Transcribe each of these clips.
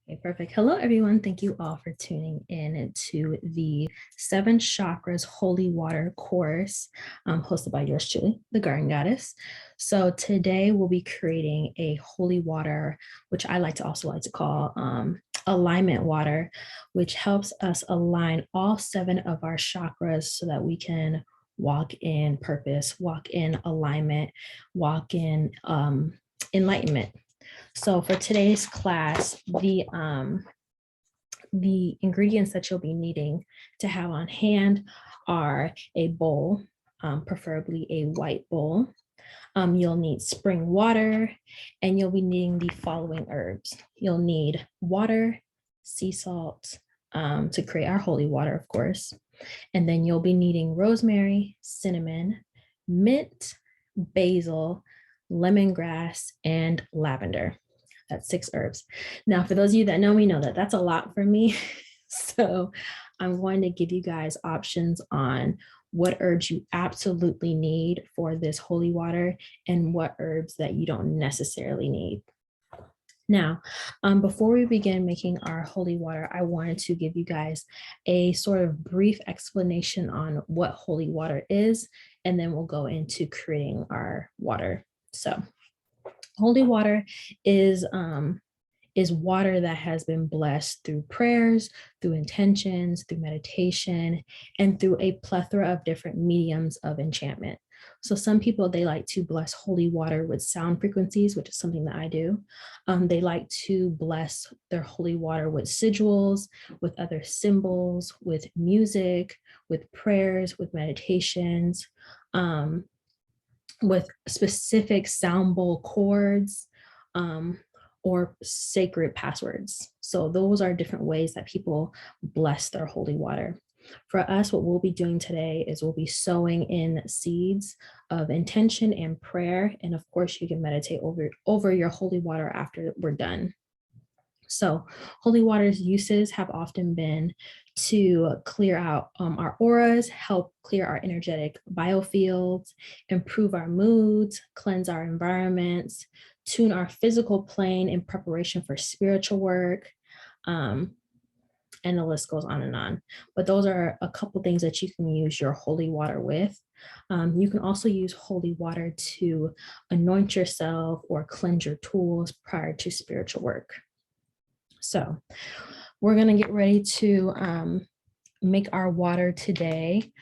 Okay, perfect. Hello, everyone. Thank you all for tuning in to the 7 Chakras Holy Water course hosted by yours truly, the Garden Goddess. So today we'll be creating a holy water, which I like to call alignment water, which helps us align all 7 of our chakras so that we can walk in purpose, walk in alignment, walk in enlightenment. So for today's class, the ingredients that you'll be needing to have on hand are a bowl, preferably a white bowl. You'll need spring water, and you'll be needing the following herbs. You'll need water, sea salt, to create our holy water, of course. And then you'll be needing rosemary, cinnamon, mint, basil, lemongrass, and lavender. That's 6 herbs. Now, for those of you that know me, know that that's a lot for me. So I'm going to give you guys options on what herbs you absolutely need for this holy water and what herbs that you don't necessarily need. Now, before we begin making our holy water, I wanted to give you guys a sort of brief explanation on what holy water is, and then we'll go into creating our water. So holy water is water that has been blessed through prayers, through intentions, through meditation, and through a plethora of different mediums of enchantment. So some people, they like to bless holy water with sound frequencies, which is something that I do. They like to bless their holy water with sigils, with other symbols, with music, with prayers, with meditations, with specific sound bowl chords, or sacred passwords. So those are different ways that people bless their holy water. For us, what we'll be doing today is we'll be sowing in seeds of intention and prayer. And of course, you can meditate over your holy water after we're done. So holy water's uses have often been to clear out our auras, help clear our energetic biofields, improve our moods, cleanse our environments, tune our physical plane in preparation for spiritual work, and the list goes on and on. But those are a couple things that you can use your holy water with. You can also use holy water to anoint yourself or cleanse your tools prior to spiritual work. So we're going to get ready to make our water today.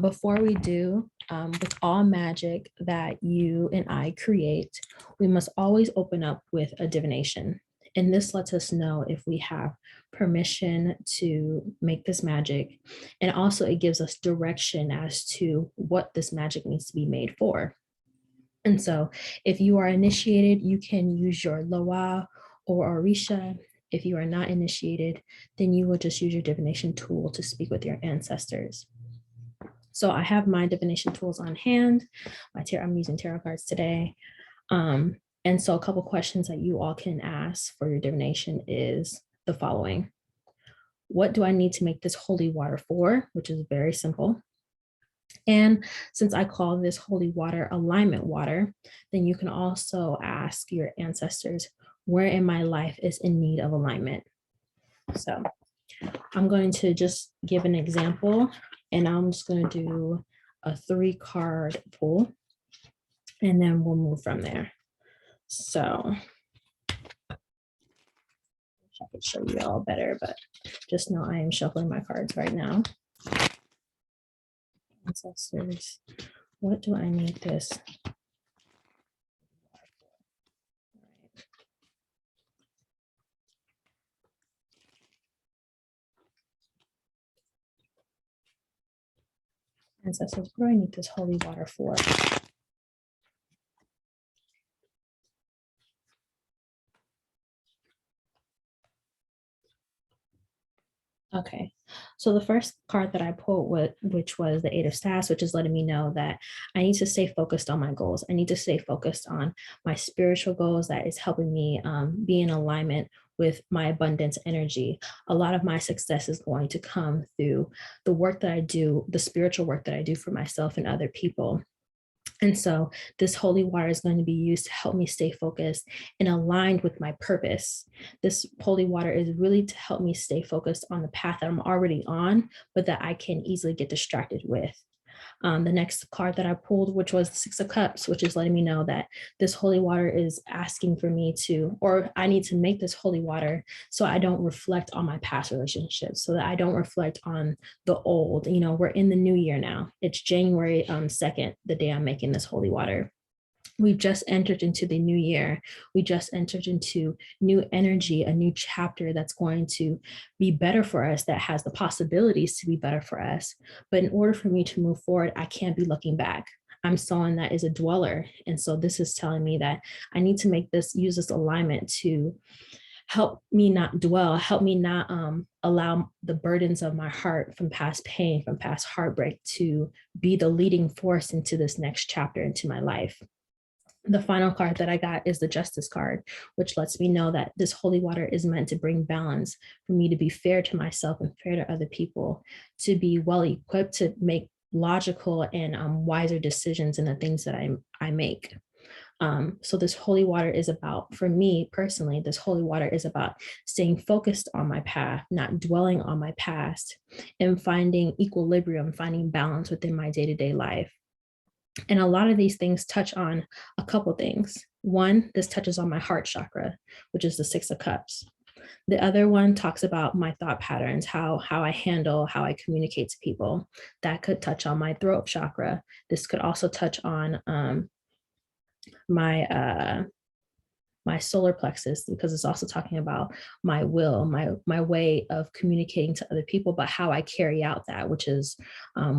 Before we do, with all magic that you and I create, we must always open up with a divination. And this lets us know if we have permission to make this magic. And also it gives us direction as to what this magic needs to be made for. And so if you are initiated, you can use your loa or orisha. If you are not initiated, then you will just use your divination tool to speak with your ancestors. So I have my divination tools on hand. I'm using tarot cards today. And so a couple questions that you all can ask for your divination is the following. What do I need to make this holy water for? Which is very simple. And since I call this holy water alignment water, then you can also ask your ancestors, where in my life is in need of alignment? So I'm going to just give an example, and I'm just going to do a 3-card pull, and then we'll move from there. So I wish I could show you all better, but just know I am shuffling my cards right now. Ancestors, what do I need this? Ancestors, what do I need this holy water for? Okay, so the first card that I pulled, which was the 8 of Staffs, which is letting me know that I need to stay focused on my goals. I need to stay focused on my spiritual goals that is helping me be in alignment with my abundance energy. A lot of my success is going to come through the work that I do, the spiritual work that I do for myself and other people. And so this holy water is going to be used to help me stay focused and aligned with my purpose. This holy water is really to help me stay focused on the path that I'm already on, but that I can easily get distracted with. The next card that I pulled, which was the Six of Cups, which is letting me know that this holy water is asking for me to, or I need to make this holy water so I don't reflect on my past relationships, so that I don't reflect on the old. You know, we're in the new year now. It's January 2nd, the day I'm making this holy water. We've just entered into the new year. We just entered into new energy, a new chapter that's going to be better for us, that has the possibilities to be better for us. But in order for me to move forward, I can't be looking back. I'm someone that is a dweller. And so this is telling me that I need to use this alignment to help me not dwell, help me not allow the burdens of my heart from past pain, from past heartbreak to be the leading force into this next chapter into my life. The final card that I got is the Justice card, which lets me know that this holy water is meant to bring balance, for me to be fair to myself and fair to other people, to be well equipped to make logical and wiser decisions in the things that I make. So this holy water is about, for me personally, this holy water is about staying focused on my path, not dwelling on my past, and finding equilibrium, finding balance within my day-to-day life. And a lot of these things touch on a couple things. One, this touches on my heart chakra, which is the Six of Cups. The other one talks about my thought patterns, how I handle, how I communicate to people. That could touch on my throat chakra. This could also touch on my my solar plexus, because it's also talking about my will, my way of communicating to other people, but how I carry out that, which is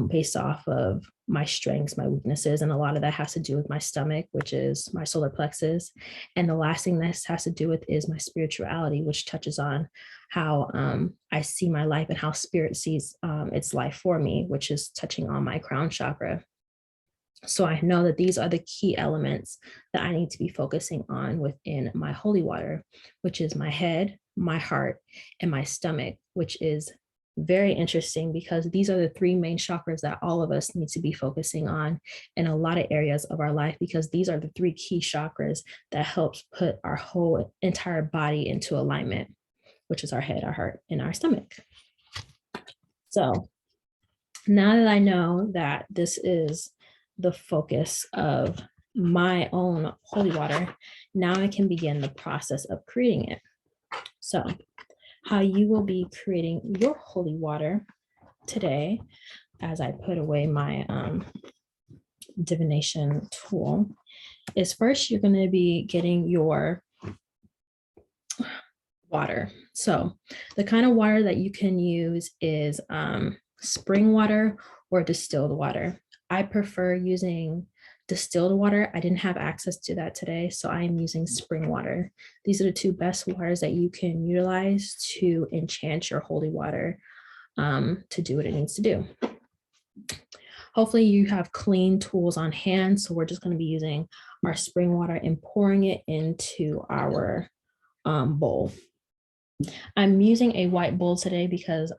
based off of my strengths, my weaknesses. And a lot of that has to do with my stomach, which is my solar plexus. And the last thing this has to do with is my spirituality, which touches on how I see my life and how spirit sees its life for me, which is touching on my crown chakra. So I know that these are the key elements that I need to be focusing on within my holy water, which is my head, my heart, and my stomach, which is very interesting because these are the three main chakras that all of us need to be focusing on in a lot of areas of our life, because these are the three key chakras that helps put our whole entire body into alignment, which is our head, our heart, and our stomach. So now that I know that this is the focus of my own holy water, now I can begin the process of creating it. So how you will be creating your holy water today, as I put away my divination tool, is first you're going to be getting your water. So the kind of water that you can use is spring water or distilled water. I prefer using distilled water. I didn't have access to that today, so I am using spring water. These are the two best waters that you can utilize to enchant your holy water to do what it needs to do. Hopefully you have clean tools on hand. So we're just going to be using our spring water and pouring it into our bowl. I'm using a white bowl today because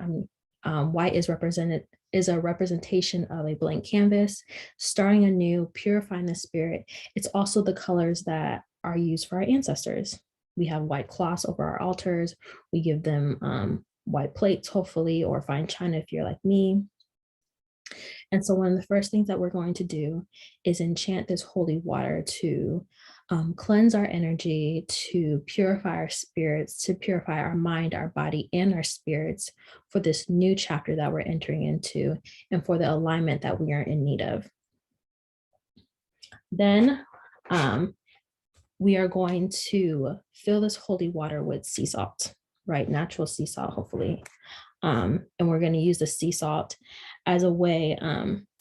white is a representation of a blank canvas, starting anew, purifying the spirit. It's also the colors that are used for our ancestors. We have white cloths over our altars. We give them white plates, hopefully, or fine china if you're like me. And so one of the first things that we're going to do is enchant this holy water to cleanse our energy, to purify our spirits, to purify our mind, our body, and our spirits for this new chapter that we're entering into and for the alignment that we are in need of. Then we are going to fill this holy water with sea salt, right? Natural sea salt, hopefully. And we're going to use the sea salt as a way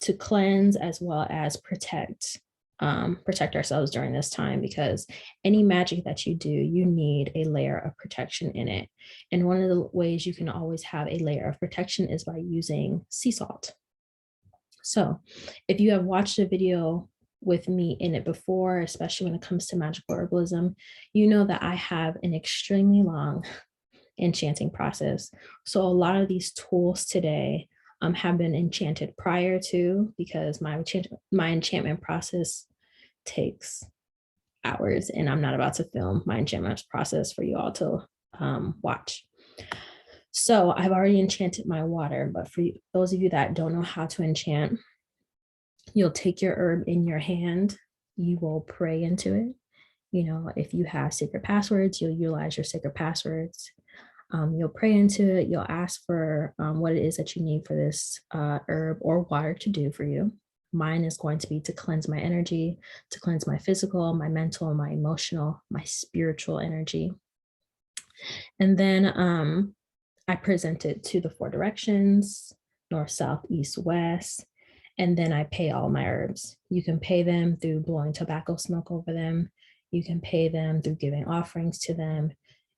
to cleanse as well as protect ourselves during this time, because any magic that you do, you need a layer of protection in it. And one of the ways you can always have a layer of protection is by using sea salt. So if you have watched a video with me in it before, especially when it comes to magical herbalism, you know that I have an extremely long enchanting process. So a lot of these tools today have been enchanted prior to, because my enchantment process takes hours, and I'm not about to film my enchantment process for you all to watch. So I've already enchanted my water, but for those of you that don't know how to enchant, you'll take your herb in your hand, you will pray into it. You know, if you have sacred passwords, you'll utilize your sacred passwords. You'll pray into it, you'll ask for what it is that you need for this herb or water to do for you. Mine is going to be to cleanse my energy, to cleanse my physical, my mental, my emotional, my spiritual energy. And then I present it to the 4 directions, north, south, east, west. And then I pay all my herbs. You can pay them through blowing tobacco smoke over them. You can pay them through giving offerings to them.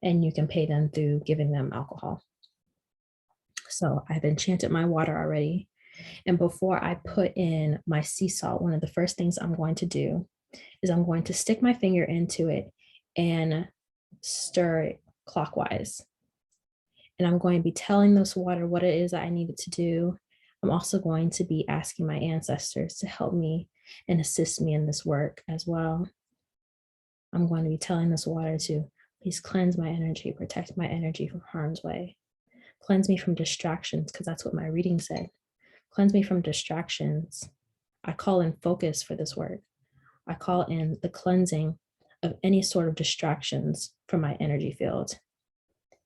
And you can pay them through giving them alcohol. So I've enchanted my water already. And before I put in my sea salt, one of the first things I'm going to do is I'm going to stick my finger into it and stir it clockwise. And I'm going to be telling this water what it is that I needed to do. I'm also going to be asking my ancestors to help me and assist me in this work as well. I'm going to be telling this water to please cleanse my energy, protect my energy from harm's way. Cleanse me from distractions, because that's what my reading said. Cleanse me from distractions. I call in focus for this work. I call in the cleansing of any sort of distractions from my energy field,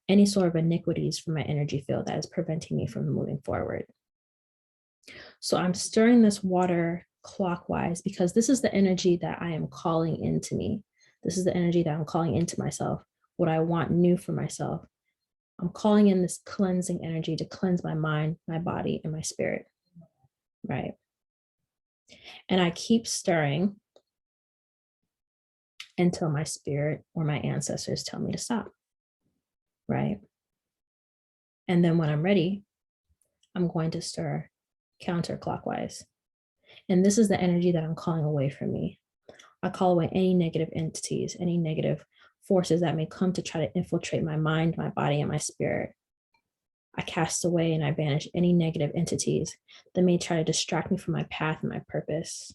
any sort of iniquities from my energy field that is preventing me from moving forward. So I'm stirring this water clockwise because this is the energy that I am calling into me. This is the energy that I'm calling into myself, what I want new for myself. I'm calling in this cleansing energy to cleanse my mind, my body, and my spirit, right? And I keep stirring until my spirit or my ancestors tell me to stop, right? And then when I'm ready, I'm going to stir counterclockwise. And this is the energy that I'm calling away from me. I call away any negative entities, any negative forces that may come to try to infiltrate my mind, my body, and my spirit. I cast away and I banish any negative entities that may try to distract me from my path and my purpose.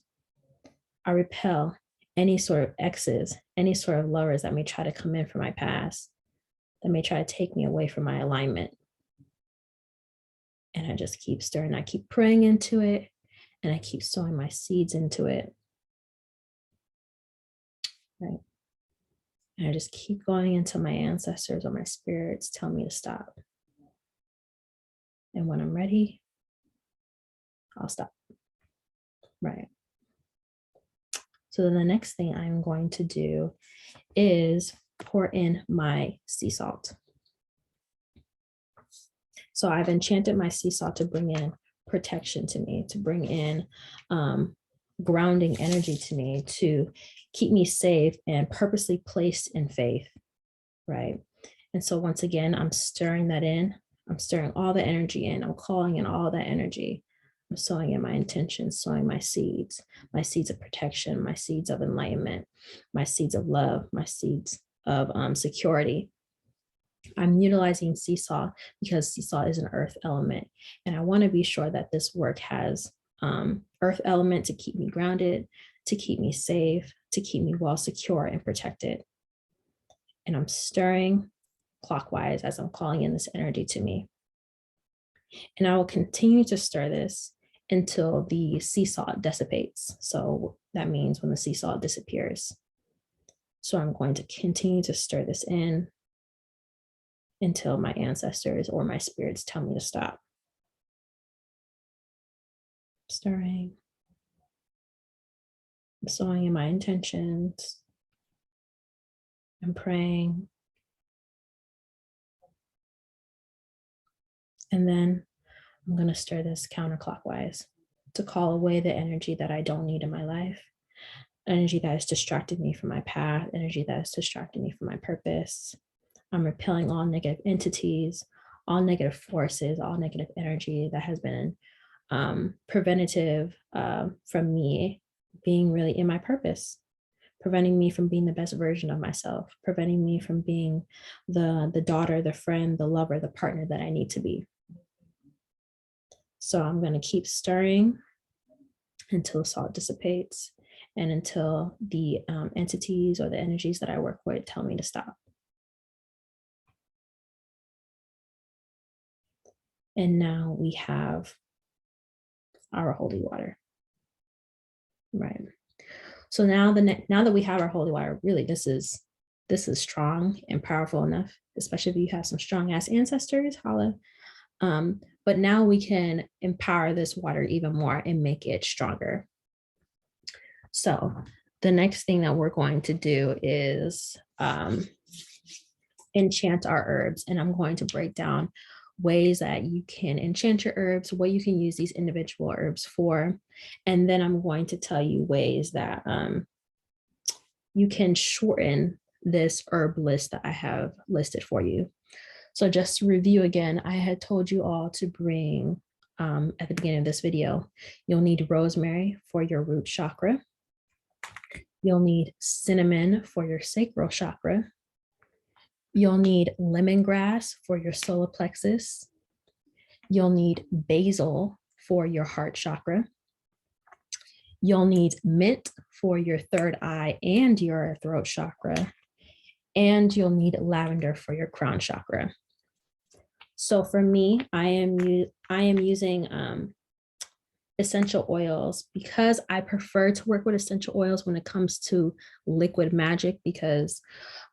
I repel any sort of exes, any sort of lovers that may try to come in from my past, that may try to take me away from my alignment. And I just keep stirring. I keep praying into it, and I keep sowing my seeds into it. Right. And I just keep going until my ancestors or my spirits tell me to stop. And when I'm ready, I'll stop. Right. So then the next thing I'm going to do is pour in my sea salt. So I've enchanted my sea salt to bring in protection to me, to bring in grounding energy to me, to keep me safe and purposely placed in faith, right? And so once again, I'm stirring that in. I'm stirring all the energy in. I'm calling in all that energy. I'm sowing in my intentions, sowing my seeds of protection, my seeds of enlightenment, my seeds of love, my seeds of security. I'm utilizing sea salt because sea salt is an earth element. And I want to be sure that this work has earth element to keep me grounded, to keep me safe, to keep me well secure and protected. And I'm stirring clockwise as I'm calling in this energy to me. And I will continue to stir this until the sea salt dissipates. So that means when the sea salt disappears. So I'm going to continue to stir this in until my ancestors or my spirits tell me to stop. Stirring. I'm sowing in my intentions. I'm praying. And then I'm going to stir this counterclockwise to call away the energy that I don't need in my life, energy that has distracted me from my path, energy that has distracted me from my purpose. I'm repelling all negative entities, all negative forces, all negative energy that has been preventative from me being really in my purpose, preventing me from being the best version of myself, preventing me from being the daughter, the friend, the lover, the partner that I need to be. So I'm going to keep stirring until the salt dissipates and until the entities or the energies that I work with tell me to stop. And now we have our holy water, right? So now that we have our holy water, really this is strong and powerful enough, especially if you have some strong ass ancestors, holla. But now we can empower this water even more and make it stronger. So the next thing that we're going to do is enchant our herbs. And I'm going to break down ways that you can enchant your herbs, what you can use these individual herbs for. And then I'm going to tell you ways that you can shorten this herb list that I have listed for you. So just to review again, I had told you all to bring, at the beginning of this video, you'll need rosemary for your root chakra. You'll need cinnamon for your sacral chakra. You'll need lemongrass for your solar plexus. You'll need basil for your heart chakra. You'll need mint for your third eye and your throat chakra. And you'll need lavender for your crown chakra. So for me, I am using essential oils because I prefer to work with essential oils when it comes to liquid magic, because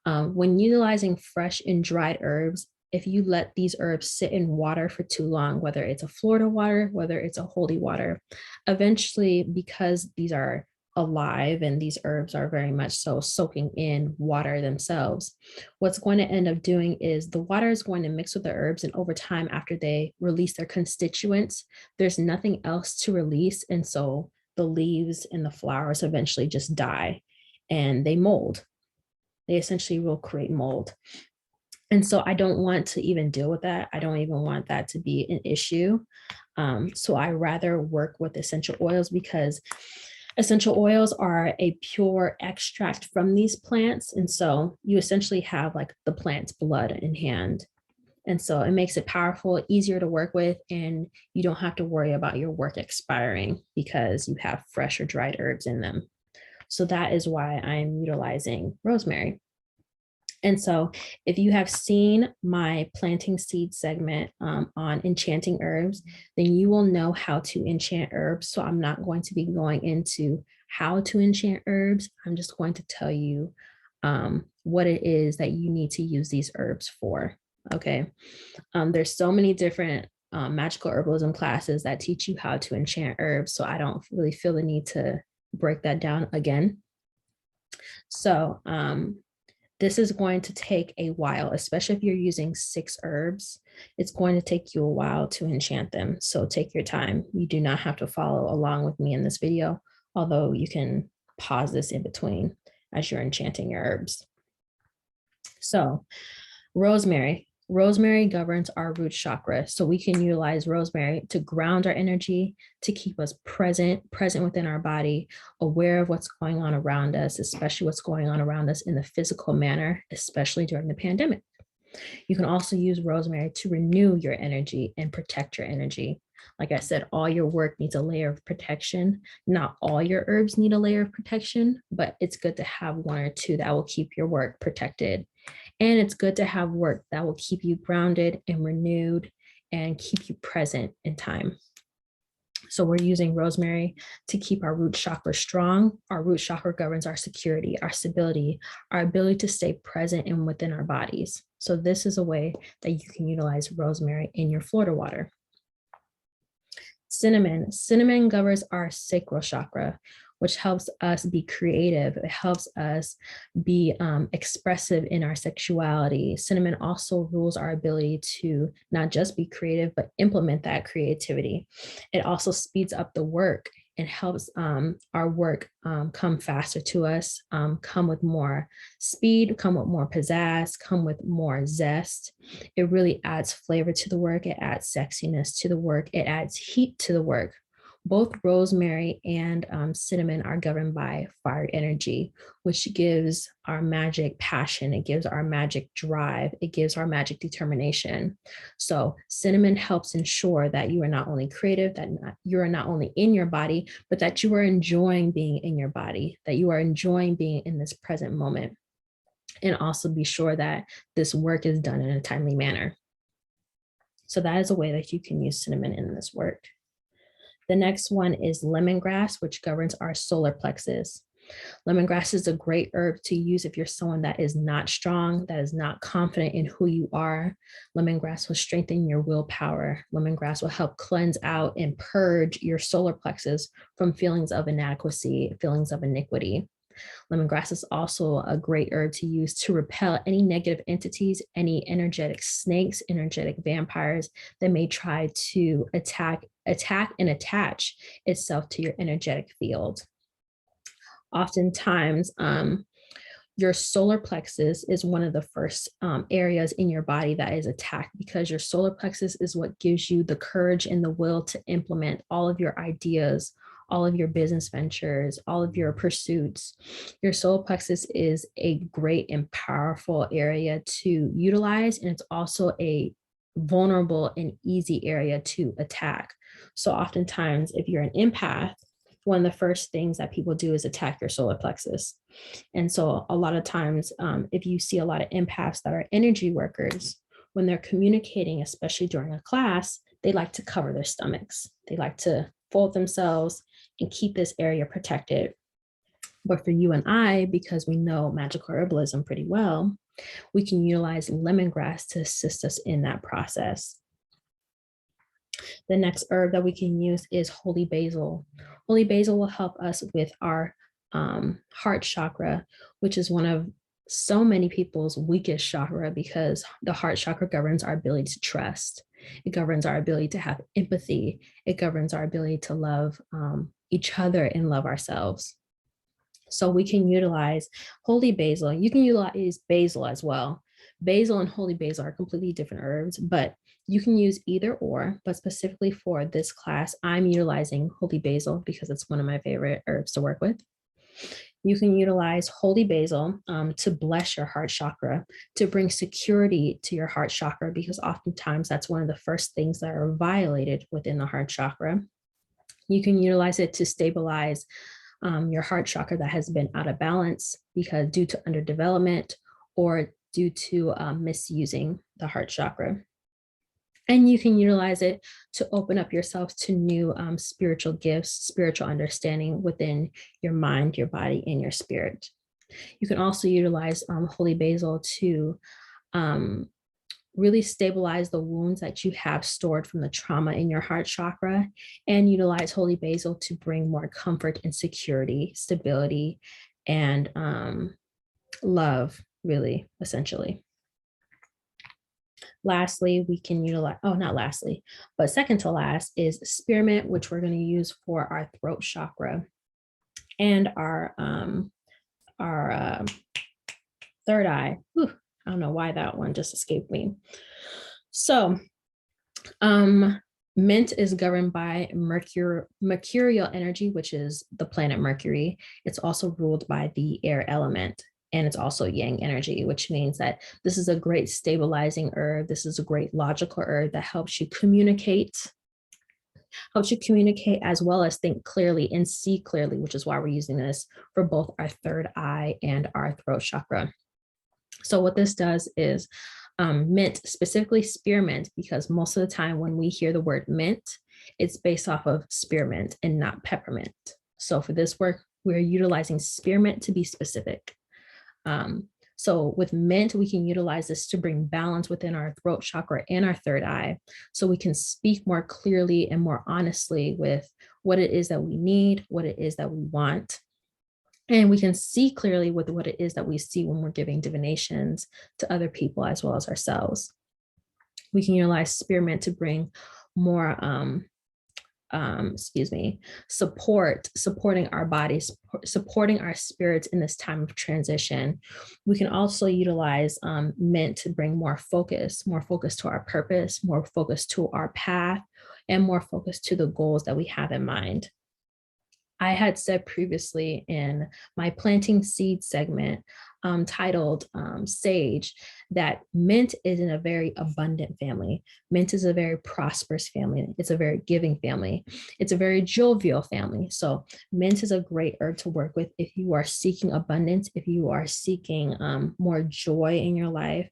when utilizing fresh and dried herbs, if you let these herbs sit in water for too long, whether it's a Florida water, whether it's a holy water, eventually, because these are alive and these herbs are very much so soaking in water themselves, what's going to end up doing is the water is going to mix with the herbs, and over time, after they release their constituents, there's nothing else to release, and so the leaves and the flowers eventually just die and they mold. They essentially will create mold. And so I don't want to even deal with that. I don't even want that to be an issue. So I rather work with essential oils, because essential oils are a pure extract from these plants. And so you essentially have like the plant's blood in hand. And so it makes it powerful, easier to work with, and you don't have to worry about your work expiring because you have fresh or dried herbs in them. So that is why I'm utilizing rosemary. And so if you have seen my planting seed segment on enchanting herbs, then you will know how to enchant herbs. So I'm not going to be going into how to enchant herbs. I'm just going to tell you what it is that you need to use these herbs for. Okay. There's so many different magical herbalism classes that teach you how to enchant herbs. So I don't really feel the need to break that down again. So this is going to take a while, especially if you're using 6 herbs. It's going to take you a while to enchant them. So take your time. You do not have to follow along with me in this video, although you can pause this in between as you're enchanting your herbs. So rosemary. Rosemary governs our root chakra. So we can utilize rosemary to ground our energy, to keep us present within our body, aware of what's going on around us, especially what's going on around us in the physical manner, especially during the pandemic. You can also use rosemary to renew your energy and protect your energy. Like I said, all your work needs a layer of protection. Not all your herbs need a layer of protection, but it's good to have 1 or 2 that will keep your work protected. And it's good to have work that will keep you grounded and renewed and keep you present in time. So we're using rosemary to keep our root chakra strong. Our root chakra governs our security, our stability, our ability to stay present and within our bodies. So this is a way that you can utilize rosemary in your Florida water. Cinnamon. Cinnamon governs our sacral chakra, which helps us be creative. It helps us be expressive in our sexuality. Cinnamon also rules our ability to not just be creative, but implement that creativity. It also speeds up the work and helps our work come faster to us, come with more speed, come with more pizzazz, come with more zest. It really adds flavor to the work. It adds sexiness to the work. It adds heat to the work, Both rosemary and cinnamon are governed by fire energy, which gives our magic passion. It gives our magic drive. It gives our magic determination. So cinnamon helps ensure that you are not only creative, that you are not only in your body, but that you are enjoying being in your body, that you are enjoying being in this present moment. And also be sure that this work is done in a timely manner. So that is a way that you can use cinnamon in this work. The next one is lemongrass, which governs our solar plexus. Lemongrass is a great herb to use if you're someone that is not strong, that is not confident in who you are. Lemongrass will strengthen your willpower. Lemongrass will help cleanse out and purge your solar plexus from feelings of inadequacy, feelings of iniquity. Lemongrass is also a great herb to use to repel any negative entities, any energetic snakes, energetic vampires that may try to attack and attach itself to your energetic field. Oftentimes, your solar plexus is one of the first areas in your body that is attacked, because your solar plexus is what gives you the courage and the will to implement all of your ideas, all of your business ventures, all of your pursuits. Your solar plexus is a great and powerful area to utilize, and it's also a vulnerable and easy area to attack. So oftentimes, if you're an empath, one of the first things that people do is attack your solar plexus. And so a lot of times, if you see a lot of empaths that are energy workers, when they're communicating, especially during a class, they like to cover their stomachs. They like to fold themselves and keep this area protected. But for you and I, because we know magical herbalism pretty well, we can utilize lemongrass to assist us in that process. The next herb that we can use is holy basil. Holy basil will help us with our heart chakra, which is one of so many people's weakest chakra, because the heart chakra governs our ability to trust. It governs our ability to have empathy. It governs our ability to love each other and love ourselves. So we can utilize holy basil. You can utilize basil as well. Basil and holy basil are completely different herbs, but you can use either or. But specifically for this class, I'm utilizing holy basil because it's one of my favorite herbs to work with. You can utilize holy basil to bless your heart chakra, to bring security to your heart chakra, because oftentimes that's one of the first things that are violated within the heart chakra. You can utilize it to stabilize your heart chakra that has been out of balance because due to underdevelopment or due to misusing the heart chakra. And you can utilize it to open up yourself to new spiritual gifts, spiritual understanding within your mind, your body, and your spirit. You can also utilize holy basil to really stabilize the wounds that you have stored from the trauma in your heart chakra, and utilize holy basil to bring more comfort and security, stability, and love, really, essentially. Lastly, we can utilize, not lastly, but second to last is spearmint, which we're going to use for our throat chakra and our third eye. Whew, I don't know why that one just escaped me. So mint is governed by mercurial energy, which is the planet Mercury. It's also ruled by the air element. And it's also yang energy, which means that this is a great stabilizing herb. This is a great logical herb that helps you communicate as well as think clearly and see clearly, which is why we're using this for both our third eye and our throat chakra. So what this does is mint, specifically spearmint, because most of the time when we hear the word mint, it's based off of spearmint and not peppermint. So for this work, we're utilizing spearmint to be specific. So with mint, we can utilize this to bring balance within our throat chakra and our third eye, so we can speak more clearly and more honestly with what it is that we need, what it is that we want. And we can see clearly with what it is that we see when we're giving divinations to other people as well as ourselves. We can utilize spearmint to bring more supporting our bodies, supporting our spirits in this time of transition. We can also utilize mint to bring more focus to our purpose, more focus to our path, and more focused to the goals that we have in mind. I had said previously in my planting seed segment titled Sage that mint is in a very abundant family. Mint is a very prosperous family. It's a very giving family. It's a very jovial family. So mint is a great herb to work with if you are seeking abundance, if you are seeking more joy in your life,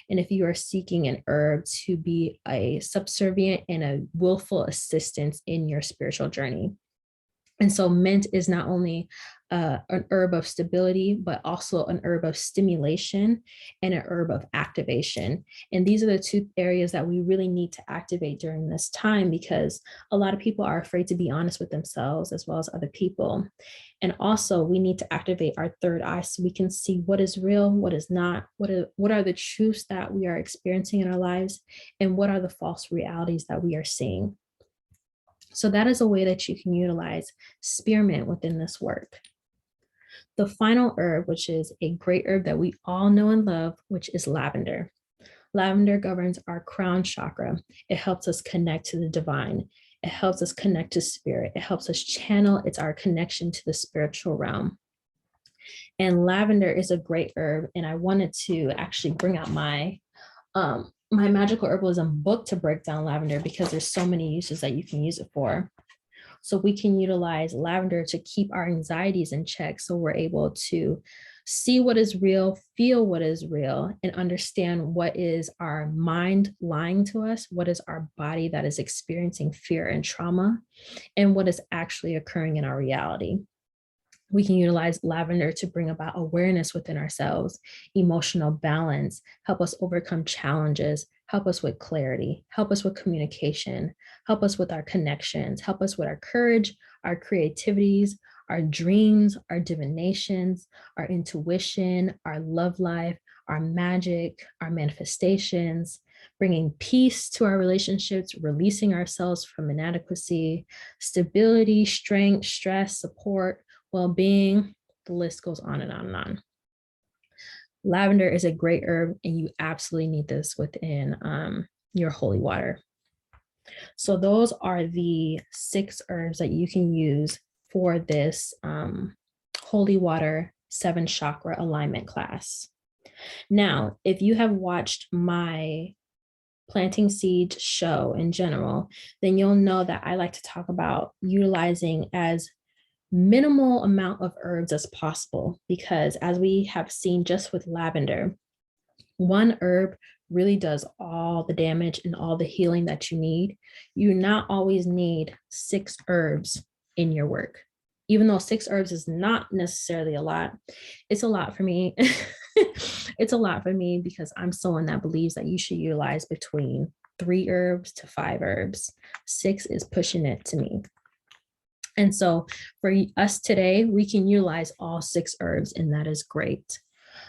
and if you are seeking an herb to be a subservient and a willful assistance in your spiritual journey. And so mint is not only an herb of stability, but also an herb of stimulation and an herb of activation. And these are the two areas that we really need to activate during this time, because a lot of people are afraid to be honest with themselves as well as other people. And also we need to activate our third eye so we can see what is real, what is not, what are the truths that we are experiencing in our lives, and what are the false realities that we are seeing. So that is a way that you can utilize spearmint within this work. The final herb, which is a great herb that we all know and love, which is lavender. Lavender governs our crown chakra. It helps us connect to the divine. It helps us connect to spirit. It helps us channel. It's our connection to the spiritual realm. And lavender is a great herb. And I wanted to actually bring out my magical herbalism book to break down lavender, because there's so many uses that you can use it for. So we can utilize lavender to keep our anxieties in check, so we're able to see what is real, feel what is real, and understand what is our mind lying to us, what is our body that is experiencing fear and trauma, and what is actually occurring in our reality. We can utilize lavender to bring about awareness within ourselves, emotional balance, help us overcome challenges, help us with clarity, help us with communication, help us with our connections, help us with our courage, our creativities, our dreams, our divinations, our intuition, our love life, our magic, our manifestations, bringing peace to our relationships, releasing ourselves from inadequacy, stability, strength, stress, support, well-being. The list goes on and on and on. Lavender is a great herb, and you absolutely need this within your holy water. So those are the 6 herbs that you can use for this holy water 7 chakra alignment class. Now, if you have watched my planting seed show in general, then you'll know that I like to talk about utilizing as minimal amount of herbs as possible, because as we have seen just with lavender, one herb really does all the damage and all the healing that you need. You not always need 6 herbs in your work. Even though 6 herbs is not necessarily a lot, it's a lot for me. It's a lot for me because I'm someone that believes that you should utilize between 3 herbs to 5 herbs. 6 is pushing it to me. And so for us today, we can utilize all 6 herbs, and that is great.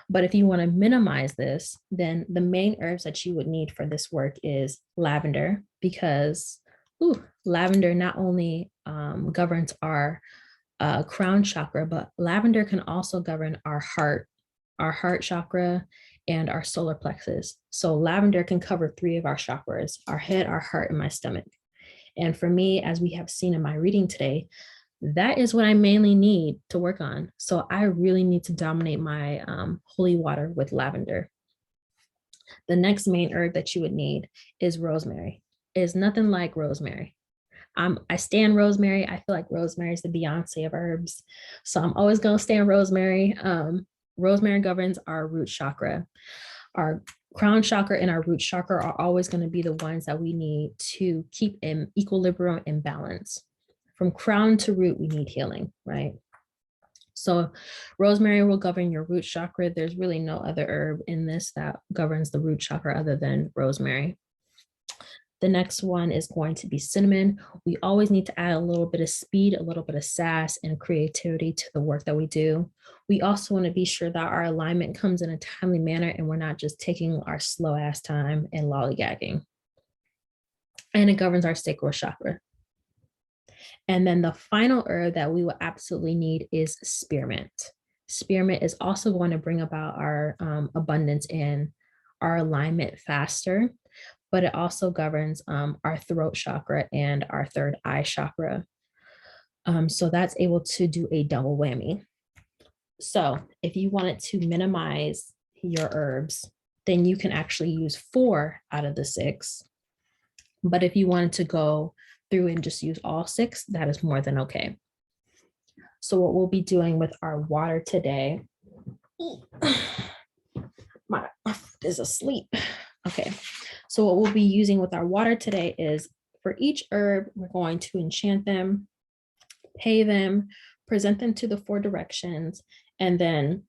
But if you want to minimize this, then the main herbs that you would need for this work is lavender, because lavender not only governs our crown chakra, but lavender can also govern our heart chakra, and our solar plexus. So lavender can cover 3 of our chakras: our head, our heart, and my stomach. And for me, as we have seen in my reading today, that is what I mainly need to work on. So I really need to dominate my holy water with lavender. The next main herb that you would need is rosemary. It is nothing like rosemary. I stand rosemary. I feel like rosemary is the Beyonce of herbs. So I'm always going to stand rosemary. Rosemary governs our root chakra. Our crown chakra and our root chakra are always going to be the ones that we need to keep in equilibrium and balance. From crown to root, we need healing, right? So rosemary will govern your root chakra. There's really no other herb in this that governs the root chakra other than rosemary. The next one is going to be cinnamon. We always need to add a little bit of speed, a little bit of sass and creativity to the work that we do. We also want to be sure that our alignment comes in a timely manner and we're not just taking our slow ass time and lollygagging. And it governs our sacral chakra. And then the final herb that we will absolutely need is spearmint. Spearmint is also going to bring about our abundance and our alignment faster. but it also governs our throat chakra and our third eye chakra. So that's able to do a double whammy. So if you wanted to minimize your herbs, then you can actually use 4 out of the 6. But if you wanted to go through and just use all 6, that is more than okay. So what we'll be doing with our water today, my is asleep. Okay, so what we'll be using with our water today is for each herb, we're going to enchant them, pay them, present them to the 4 directions, and then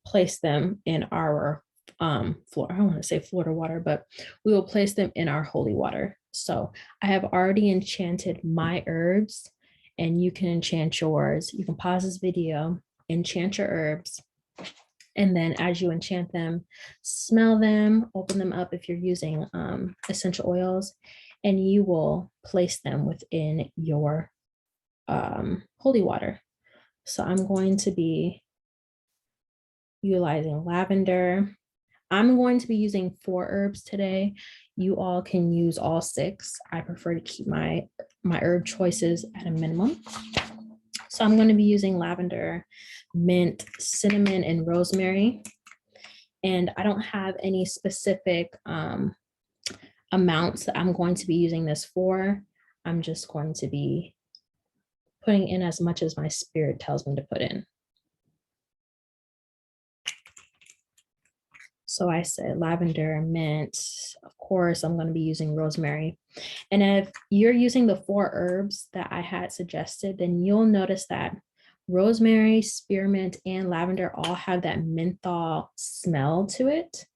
place them in our floor. I don't want to say Florida water, but we will place them in our holy water. So I have already enchanted my herbs, and you can enchant yours. You can pause this video, enchant your herbs, and then as you enchant them, smell them, open them up if you're using essential oils, and you will place them within your holy water. So I'm going to be utilizing lavender. I'm going to be using 4 herbs today. You all can use all 6. I prefer to keep my herb choices at a minimum. So I'm going to be using lavender, mint, cinnamon, and rosemary. And I don't have any specific amounts that I'm going to be using this for. I'm just going to be putting in as much as my spirit tells me to put in. So I said lavender, mint, of course, I'm going to be using rosemary. And if you're using the 4 herbs that I had suggested, then you'll notice that rosemary, spearmint, and lavender all have that menthol smell to it.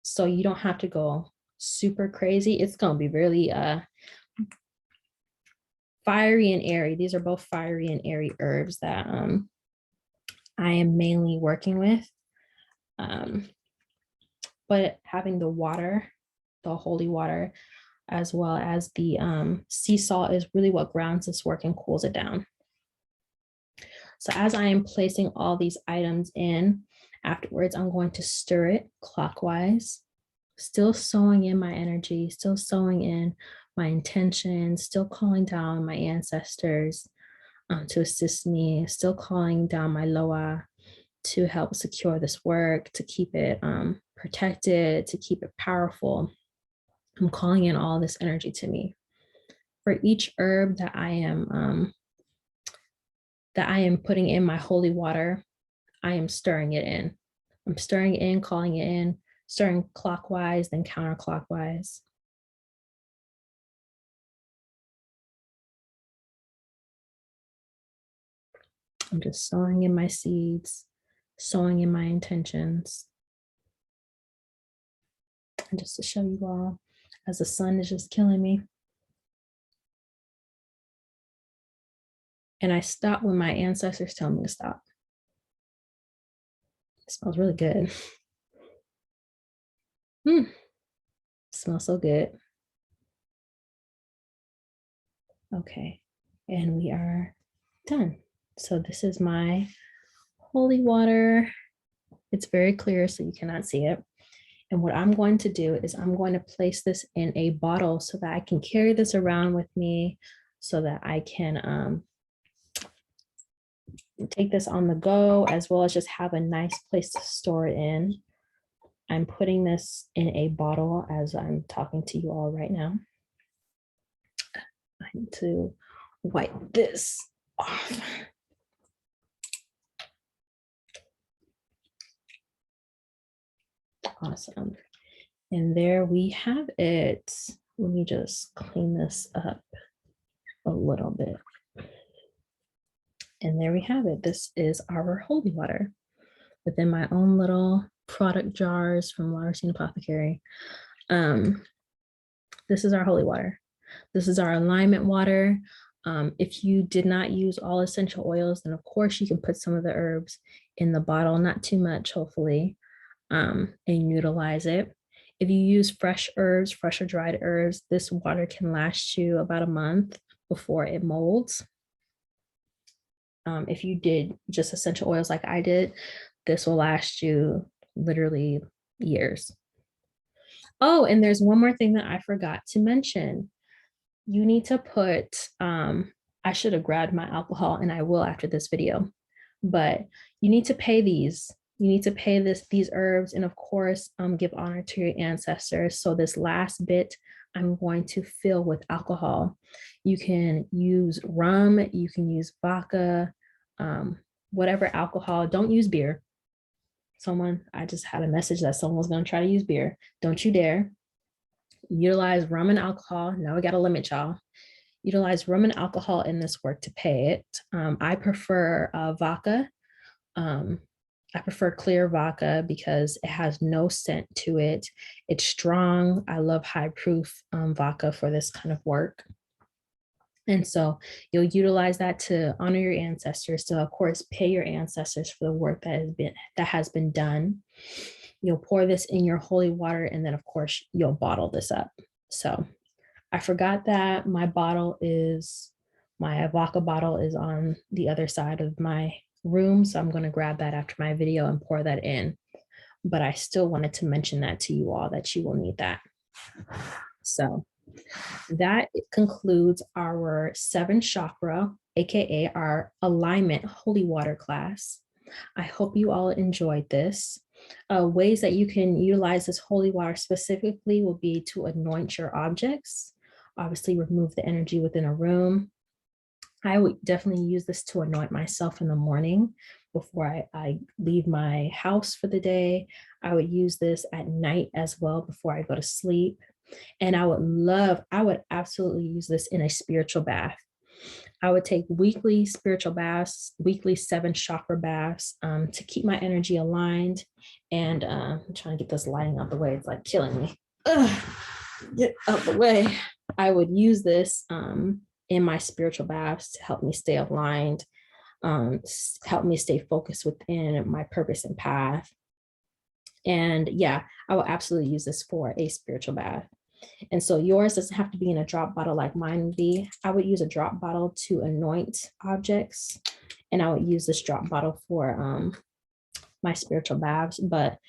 So you don't have to go super crazy. It's going to be really fiery and airy. These are both fiery and airy herbs that I am mainly working with. But having the water, the holy water, as well as the sea salt is really what grounds this work and cools it down. So as I am placing all these items in, afterwards, I'm going to stir it clockwise, still sewing in my energy, still sewing in my intention, still calling down my ancestors to assist me, still calling down my loa to help secure this work, to keep it protected, to keep it powerful. I'm calling in all this energy to me. For each herb that I am putting in my holy water, I am stirring it in. I'm stirring it in, calling it in, stirring clockwise, then counterclockwise. I'm just sowing in my seeds, sowing in my intentions. And just to show you all, as the sun is just killing me. And I stop when my ancestors tell me to stop. It smells really good. It smells so good. Okay, and we are done. So this is my holy water. It's very clear, so you cannot see it. And what I'm going to do is I'm going to place this in a bottle so that I can carry this around with me, so that I can take this on the go, as well as just have a nice place to store it in. I'm putting this in a bottle as I'm talking to you all right now. I need to wipe this off. Awesome. And there we have it. Let me just clean this up a little bit. And there we have it. This is our holy water within my own little product jars from Water Scene Apothecary. This is our holy water. This is our alignment water. If you did not use all essential oils, then of course you can put some of the herbs in the bottle, not too much, hopefully, and utilize it. If you use fresh herbs, fresh or dried herbs, this water can last you about a month before it molds. If you did just essential oils like I did, this will last you literally years. Oh, and there's one more thing that I forgot to mention. You need to put, I should have grabbed my alcohol and I will after this video, but you need to pay these. You need to pay these herbs, and of course, give honor to your ancestors. So this last bit, I'm going to fill with alcohol. You can use rum, you can use vodka, whatever alcohol. Don't use beer. I just had a message that someone was going to try to use beer. Don't you dare. Utilize rum and alcohol. Now we got to limit y'all. Utilize rum and alcohol in this work to pay it. I prefer vodka. I prefer clear vodka because it has no scent to it. It's strong. I love high proof vodka for this kind of work. And so you'll utilize that to honor your ancestors. So of course, pay your ancestors for the work that has been done. You'll pour this in your holy water, and then of course you'll bottle this up. So I forgot that my vodka bottle is on the other side of my room. So I'm going to grab that after my video and pour that in. But I still wanted to mention that to you all, that you will need that. So that concludes our 7th chakra, aka our alignment holy water class. I hope you all enjoyed this. Ways that you can utilize this holy water specifically will be to anoint your objects, obviously remove the energy within a room. I would definitely use this to anoint myself in the morning before I leave my house for the day. I would use this at night as well before I go to sleep. And I would absolutely use this in a spiritual bath. I would take weekly spiritual baths, weekly 7 chakra baths to keep my energy aligned. And I'm trying to get this lighting out the way. It's like killing me. Ugh, get out the way. I would use this in my spiritual baths to help me stay aligned, help me stay focused within my purpose and path. And yeah, I will absolutely use this for a spiritual bath. And so yours doesn't have to be in a drop bottle like mine would be. I would use a drop bottle to anoint objects, and I would use this drop bottle for my spiritual baths. But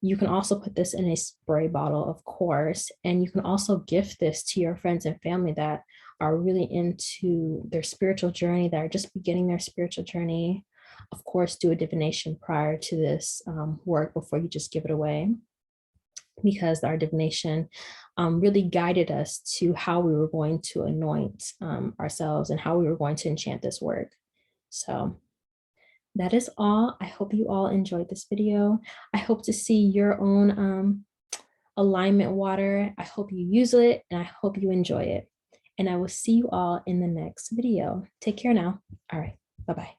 you can also put this in a spray bottle, of course, and you can also gift this to your friends and family that are really into their spiritual journey, that are just beginning their spiritual journey. Of course, do a divination prior to this work before you just give it away, because our divination really guided us to how we were going to anoint ourselves and how we were going to enchant this work. So that is all. I hope you all enjoyed this video. I hope to see your own alignment water. I hope you use it, and I hope you enjoy it. And I will see you all in the next video. Take care now. All right. Bye-bye.